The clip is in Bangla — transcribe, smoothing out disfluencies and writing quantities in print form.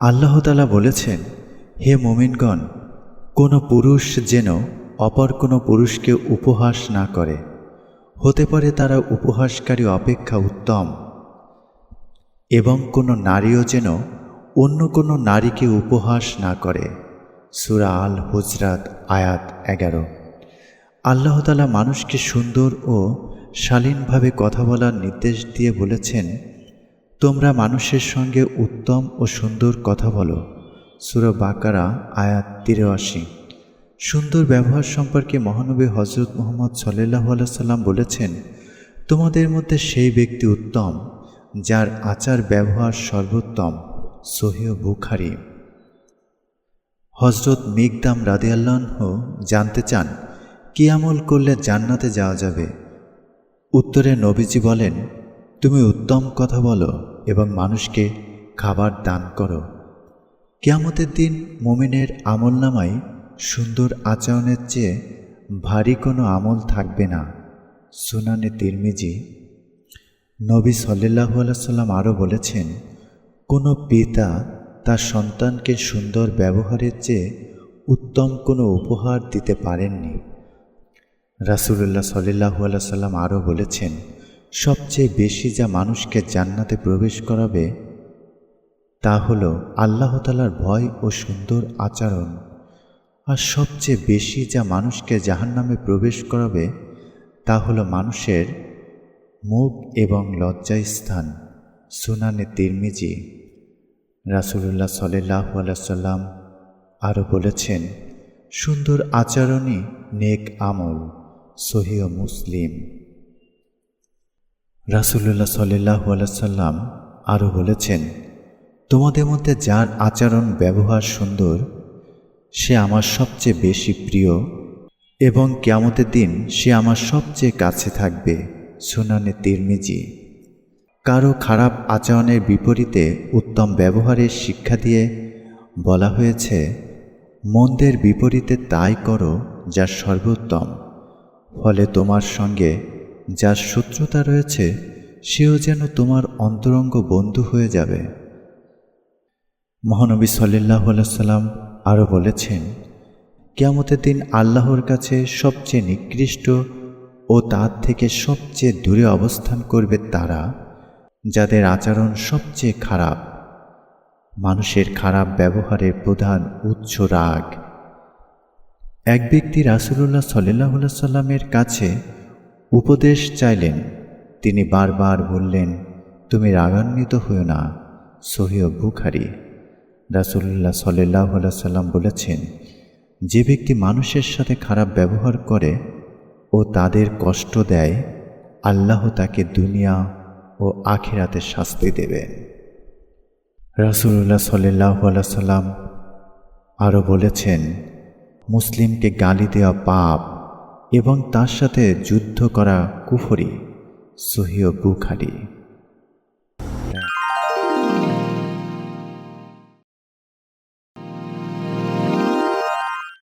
আল্লাহ তাআলা বলেছেন, হে মুমিনগণ, কোনো পুরুষ যেন অপর কোনো পুরুষকে উপহাস না করে। হতে পারে তারা উপহাসকারী অপেক্ষা উত্তম, এবং কোনো নারীও যেন অন্য কোনো নারীকে উপহাস না করে। সূরা আল হুজরাত আয়াত 11। আল্লাহ তাআলা মানুষকে সুন্দর ও শালীনভাবে কথা বলার নির্দেশ দিয়ে বলেছেন, তোমরা মানুষের সঙ্গে উত্তম ও সুন্দর কথা বলো। সূরা বাকারা আয়াত 83। সুন্দর ব্যবহার সম্পর্কে মহানবী হযরত মুহাম্মদ সাল্লাল্লাহু আলাইহি সাল্লাম বলেছেন, তোমাদের মধ্যে সেই ব্যক্তি উত্তম যার আচার ব্যবহার সর্বোত্তম। সহিহ বুখারী। হযরত মিকদাম রাদিয়াল্লাহু আনহু জানতে চান, কি আমল করলে জান্নাতে যাওয়া যাবে? উত্তরে নবীজি বলেন, তুমি উত্তম কথা বলো এবং মানুষকে খাবার দান করো। কিয়ামতের দিন মুমিনের আমলনামায় সুন্দর আচরণের চেয়ে ভারী কোনো আমল থাকবে না। সুনানে তিরমিজি। নবী সাল্লাল্লাহু আলাইহি সাল্লাম আরও বলেছেন, কোনো পিতা তার সন্তানকে সুন্দর ব্যবহারের চেয়ে উত্তম কোনো উপহার দিতে পারেননি। রাসূলুল্লাহ সাল্লাল্লাহু আলাইহি সাল্লাম আরও বলেছেন, সবচেয়ে বেশি যা মানুষকে জান্নাতে প্রবেশ করাবে তা হলো আল্লাহ তাআলার ভয় ও সুন্দর আচরণ, আর সবচেয়ে বেশি যা মানুষকে জাহান্নামে প্রবেশ করাবে তা হলো মানুষের মুখ এবং লজ্জাস্থান। সুনানে তিরমিজি। রাসূলুল্লাহ সাল্লাল্লাহু আলাইহি সাল্লাম আরও বলেছেন, সুন্দর আচরণই নেক আমল। সহিহ মুসলিম। রাসূলুল্লাহ সাল্লাল্লাহু আলাইহি সাল্লাম আরও বলেছেন, তোমাদের মধ্যে যার আচরণ ব্যবহার সুন্দর সে আমার সবচেয়ে বেশি প্রিয়, এবং কিয়ামতের দিন সে আমার সবচেয়ে কাছে থাকবে। সুনানে তিরমিজি। কারো খারাপ আচরণের বিপরীতে উত্তম ব্যবহারের শিক্ষা দিয়ে বলা হয়েছে, মন্দের বিপরীতে তাই করো যা সর্বোত্তম, ফলে তোমার সঙ্গে যার শত্রুতা রয়েছে সেও যেন তোমার অন্তরঙ্গ বন্ধু হয়ে যাবে। মহানবী সাল্লাল্লাহু আলাইহি সাল্লাম আরও বলেছেন, কিয়ামতের দিন আল্লাহর কাছে সবচেয়ে নিকৃষ্ট ও তার থেকে সবচেয়ে দূরে অবস্থান করবে তারা যাদের আচরণ সবচেয়ে খারাপ। মানুষের খারাপ ব্যবহারের প্রধান উৎস রাগ। এক ব্যক্তি রাসূলুল্লাহ সাল্লাল্লাহু আলাইহি সাল্লামের কাছে উপদেশ চাইলেন। তিনি বারবার বললেন, তুমি রাগান্বিত হও না। সহিহ বুখারী। রাসূলুল্লাহ সাল্লাল্লাহু আলাইহি সাল্লাম বলেছেন, যে ব্যক্তি মানুষের সাথে খারাপ ব্যবহার করে ও তাদের কষ্ট দেয়, আল্লাহ তাকে দুনিয়া ও আখিরাতে শাস্তি দেবেন। রাসূলুল্লাহ সাল্লাল্লাহু আলাইহি সাল্লাম আরও বলেছেন, মুসলিমকে গালি দেওয়া পাপ এবং তার সাথে যুদ্ধ করা কুফরি। সহিহ বুখারী।